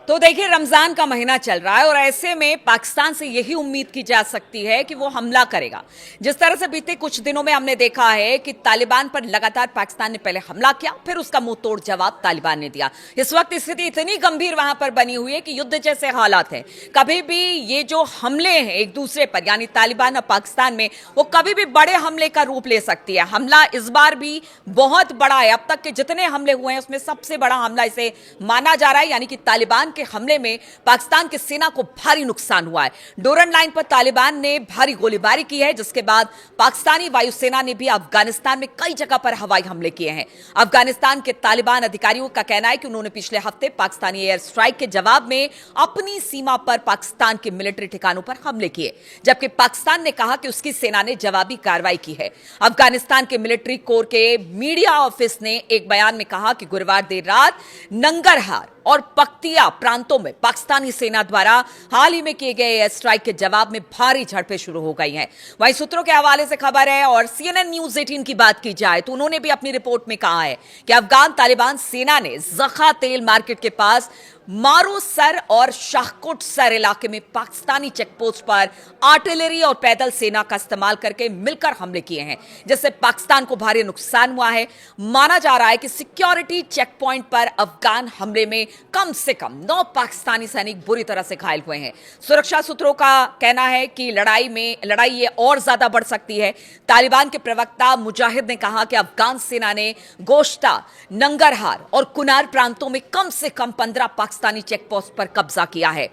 तो देखिए, रमजान का महीना चल रहा है और ऐसे में पाकिस्तान से यही उम्मीद की जा सकती है कि वो हमला करेगा। जिस तरह से बीते कुछ दिनों में हमने देखा है कि तालिबान पर लगातार पाकिस्तान ने पहले हमला किया, फिर उसका मुंह तोड़ जवाब तालिबान ने दिया। इस वक्त स्थिति इतनी गंभीर वहां पर बनी हुई है कि युद्ध जैसे हालात हैं। कभी भी ये जो हमले हैं एक दूसरे पर, यानी तालिबान और पाकिस्तान में, वो कभी भी बड़े हमले का रूप ले सकती है। हमला इस बार भी बहुत बड़ा है। अब तक के जितने हमले हुए हैं उसमें सबसे बड़ा हमला इसे माना जा रहा है, यानी कि तालिबान के हमले में पाकिस्तान की सेना को भारी नुकसान हुआ है। डोरन लाइन पर तालिबान ने भारी गोलीबारी की है, जिसके बाद पाकिस्तानी वायुसेना ने भी अफगानिस्तान में कई जगह पर हवाई हमले किए हैं। अफगानिस्तान के तालिबान अधिकारियों का कहना है कि उन्होंने पिछले हफ्ते पाकिस्तानी एयर स्ट्राइक के जवाब में अपनी सीमा पर पाकिस्तान के मिलिट्री ठिकानों पर हमले किए, जबकि पाकिस्तान ने कहा कि उसकी सेना ने जवाबी कार्रवाई की है। अफगानिस्तान के मिलिट्री कोर के मीडिया ऑफिस ने एक बयान में कहा कि गुरुवार देर रात नंगरहार और पख्तिया प्रांतों में पाकिस्तानी सेना द्वारा हाल ही में किए गए एयर स्ट्राइक के जवाब में भारी झड़पें शुरू हो गई हैं। वहीं सूत्रों के हवाले से खबर है, और CNN न्यूज 18 की बात की जाए तो उन्होंने भी अपनी रिपोर्ट में कहा है कि अफगान तालिबान सेना ने जखा तेल मार्केट के पास मारो सर और शाहकोट सर इलाके में पाकिस्तानी चेकपोस्ट पर आर्टिलरी और पैदल सेना का इस्तेमाल करके मिलकर हमले किए हैं, जिससे पाकिस्तान को भारी नुकसान हुआ है। माना जा रहा है कि सिक्योरिटी चेक पॉइंट पर अफगान हमले में कम से कम 9 पाकिस्तानी सैनिक बुरी तरह से घायल हुए हैं। सुरक्षा सूत्रों का कहना है कि लड़ाई ये और ज्यादा बढ़ सकती है। तालिबान के प्रवक्ता मुजाहिद ने कहा कि अफगान सेना ने गोश्ता, नंगरहार और कुनार प्रांतों में कम से कम 15 पाकिस्तानी चेकपोस्ट पर कब्जा किया है।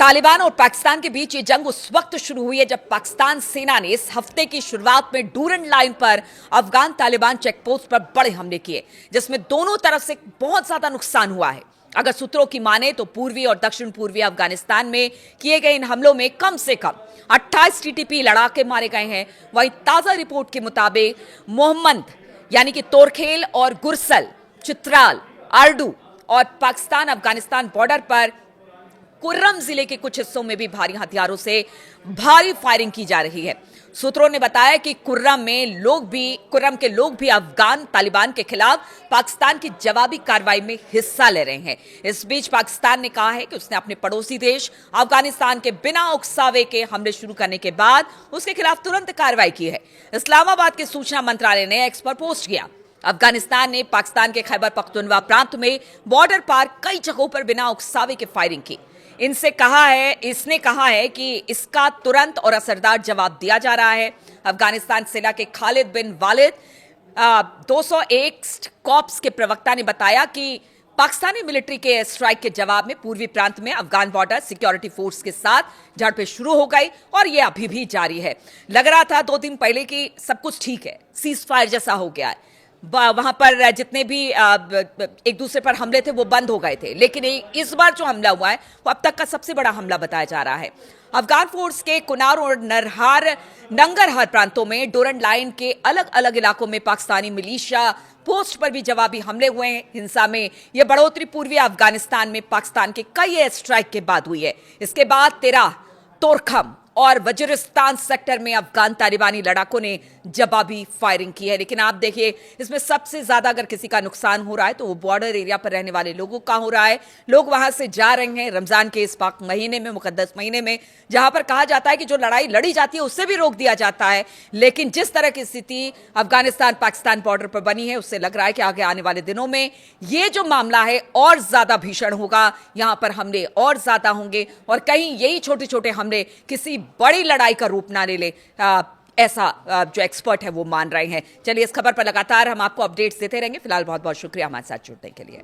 तालिबान और पाकिस्तान के बीच ये जंग उस वक्त शुरू हुई है जब पाकिस्तान सेना ने इस हफ्ते की शुरुआत में डूरन लाइन पर अफगान तालिबान चेकपोस्ट पर बड़े हमले किए, जिसमें दोनों तरफ से बहुत ज्यादा नुकसान हुआ है। अगर सूत्रों की माने तो पूर्वी और दक्षिण पूर्वी अफगानिस्तान में किए गए इन हमलों में कम से कम 28 TTP लड़ाके मारे गए हैं। वहीं ताजा रिपोर्ट के मुताबिक मोहम्मद यानी कि तोरखेल और गुरसल, चित्राल, आरडू और पाकिस्तान अफगानिस्तान बॉर्डर पर कुर्रम जिले के कुछ हिस्सों में भी भारी हथियारों से भारी फायरिंग की जा रही है। सूत्रों ने बताया कि कुर्रम के लोग भी अफगान तालिबान के खिलाफ पाकिस्तान की जवाबी कार्रवाई में हिस्सा ले रहे हैं। इस बीच पाकिस्तान ने कहा है कि उसने अपने पड़ोसी देश अफगानिस्तान के बिना उकसावे के हमले शुरू करने के बाद उसके खिलाफ तुरंत कार्रवाई की है। इस्लामाबाद के सूचना मंत्रालय ने एक्स पर पोस्ट किया, अफगानिस्तान ने पाकिस्तान के खैबर पख्तूनख्वा प्रांत में बॉर्डर पार कई जगहों पर बिना उकसावे के फायरिंग की। इसने कहा है कि इसका तुरंत और असरदार जवाब दिया जा रहा है। अफगानिस्तान सेना के खालिद बिन वालिद 201 कॉर्प्स के प्रवक्ता ने बताया कि पाकिस्तानी मिलिट्री के स्ट्राइक के जवाब में पूर्वी प्रांत में अफगान बॉर्डर सिक्योरिटी फोर्स के साथ झड़पें शुरू हो गई और ये अभी भी जारी है। लग रहा था 2 दिन पहले कि सब कुछ ठीक है, सीज फायर जैसा हो गया है, वहां पर जितने भी एक दूसरे पर हमले थे वो बंद हो गए थे, लेकिन इस बार जो हमला हुआ है वो अब तक का सबसे बड़ा हमला बताया जा रहा है। अफगान फोर्स के कुनार और नंगरहार प्रांतों में डोरन लाइन के अलग अलग इलाकों में पाकिस्तानी मिलिशिया पोस्ट पर भी जवाबी हमले हुए हैं। हिंसा में यह बढ़ोतरी पूर्वी अफगानिस्तान में पाकिस्तान के कई एयर स्ट्राइक के बाद हुई है। इसके बाद तेराह, तोरखम और वजीरिस्तान सेक्टर में अफगान तालिबानी लड़ाकों ने जवाबी फायरिंग की है। लेकिन आप देखिए, इसमें सबसे ज्यादा अगर किसी का नुकसान हो रहा है तो वो बॉर्डर एरिया पर रहने वाले लोगों का हो रहा है। लोग वहां से जा रहे हैं रमजान के इस पाक महीने में, मुकद्दस महीने में, जहां पर कहा जाता है कि जो लड़ाई लड़ी जाती है उससे भी रोक दिया जाता है। लेकिन जिस तरह की स्थिति अफगानिस्तान पाकिस्तान बॉर्डर पर बनी है, उससे लग रहा है कि आगे आने वाले दिनों में ये जो मामला है और ज्यादा भीषण होगा। यहां पर हमले और ज्यादा होंगे और कहीं यही छोटे छोटे हमले किसी बड़ी लड़ाई का रूप ना ले ले, ऐसा जो एक्सपर्ट है वो मान रहे हैं। चलिए, इस खबर पर लगातार हम आपको अपडेट्स देते रहेंगे। फिलहाल बहुत बहुत शुक्रिया हमारे साथ जुड़ने के लिए।